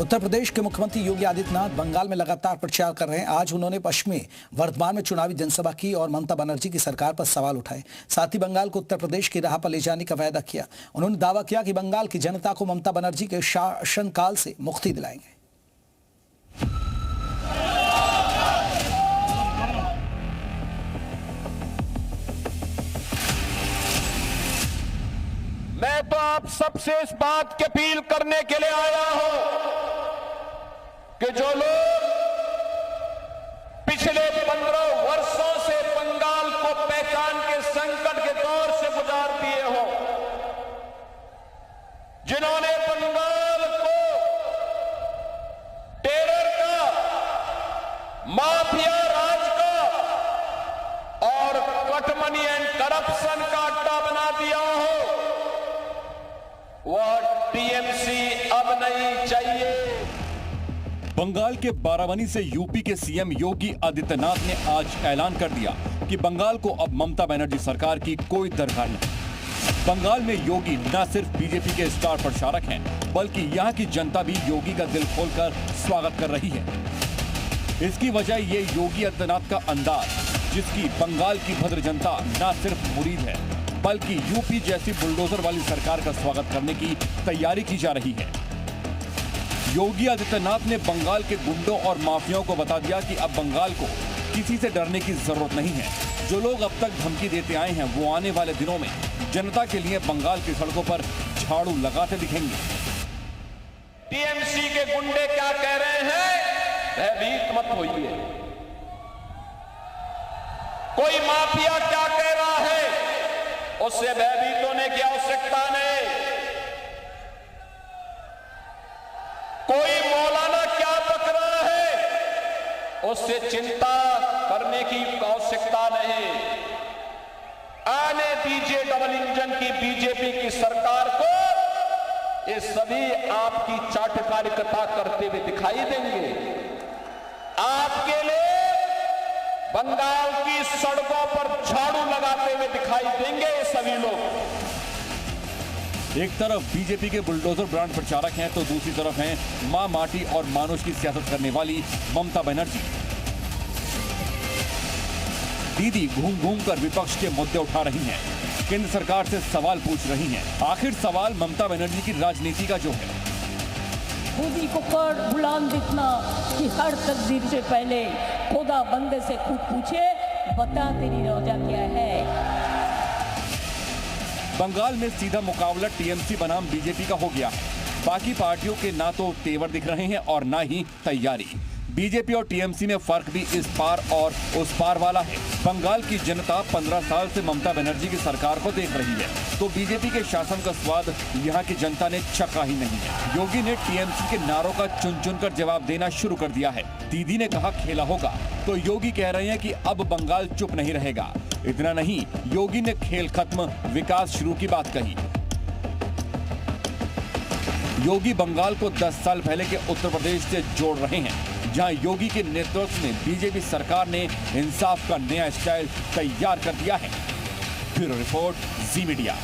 उत्तर प्रदेश के मुख्यमंत्री योगी आदित्यनाथ बंगाल में लगातार प्रचार कर रहे हैं। आज उन्होंने पश्चिमी वर्धमान में चुनावी जनसभा की और ममता बनर्जी की सरकार पर सवाल उठाए। साथ ही बंगाल को उत्तर प्रदेश की राह पर ले जाने का वायदा किया। उन्होंने दावा किया कि बंगाल की जनता को ममता बनर्जी के शासनकाल से मुक्ति दिलाएंगे। मैं तो आप सबसे इस बात की अपील करने के लिए आया हूं कि जो लोग पिछले 15 वर्षों से बंगाल को पहचान के संकट के दौर से गुजार दिए हो, जिन्होंने बंगाल को टेरर का, माफिया राज का और कटमनी एंड करप्शन का अड्डा बना दिया हो, वह टीएमसी अब नहीं चाहिए। बंगाल के बाराबंकी से यूपी के सीएम योगी आदित्यनाथ ने आज ऐलान कर दिया कि बंगाल को अब ममता बनर्जी सरकार की कोई दरकार नहीं। बंगाल में योगी न सिर्फ बीजेपी के स्टार प्रचारक हैं, बल्कि यहाँ की जनता भी योगी का दिल खोलकर स्वागत कर रही है। इसकी वजह ये योगी आदित्यनाथ का अंदाज, जिसकी बंगाल की भद्र जनता न सिर्फ मुरीद है, बल्कि यूपी जैसी बुलडोजर वाली सरकार का स्वागत करने की तैयारी की जा रही है। योगी आदित्यनाथ ने बंगाल के गुंडों और माफियाओं को बता दिया कि अब बंगाल को किसी से डरने की जरूरत नहीं है। जो लोग अब तक धमकी देते आए हैं, वो आने वाले दिनों में जनता के लिए बंगाल की सड़कों पर झाड़ू लगाते दिखेंगे। टीएमसी के गुंडे क्या कह रहे हैं? भयभीत मत होइए। कोई माफिया क्या कह रहा है, उससे भयभीत होने की आवश्यकता नहीं। कोई मौलाना क्या बक रहा है, उससे चिंता करने की आवश्यकता नहीं। आने दीजिए डबल इंजन की बीजेपी की सरकार को, ये सभी आपकी चाटकारिता करते हुए दिखाई देंगे। आपके लिए बंगाल की सड़कों पर झाड़ू लगाते हुए दिखाई देंगे ये सभी लोग। एक तरफ बीजेपी के बुलडोजर ब्रांड प्रचारक हैं, तो दूसरी तरफ हैं मां माटी और मानुष की सियासत करने वाली ममता बनर्जी। दीदी घूम घूम कर विपक्ष के मुद्दे उठा रही हैं, केंद्र सरकार से सवाल पूछ रही हैं। आखिर सवाल ममता बनर्जी की राजनीति का जो है, खुद ही को कर गुलाम दिखना कि हर तकदीर से पहले खुदा बंदे से खुद पूछे, बता तेरी रोजा क्या है। बंगाल में सीधा मुकाबला टीएमसी बनाम बीजेपी का हो गया है। बाकी पार्टियों के ना तो तेवर दिख रहे हैं और ना ही तैयारी। बीजेपी और टीएमसी में फर्क भी इस पार और उस पार वाला है। बंगाल की जनता 15 साल से ममता बनर्जी की सरकार को देख रही है, तो बीजेपी के शासन का स्वाद यहाँ की जनता ने चखा ही नहीं है। योगी ने टीएमसी के नारों का चुन चुन कर जवाब देना शुरू कर दिया है। दीदी ने कहा खेला होगा, तो योगी कह रहे हैं कि अब बंगाल चुप नहीं रहेगा। इतना नहीं, योगी ने खेल खत्म विकास शुरू की बात कही। योगी बंगाल को 10 साल पहले के उत्तर प्रदेश से जोड़ रहे हैं, जहां योगी के नेतृत्व में बीजेपी सरकार ने इंसाफ का नया स्टाइल तैयार कर दिया है। ब्यूरो रिपोर्ट, जी मीडिया।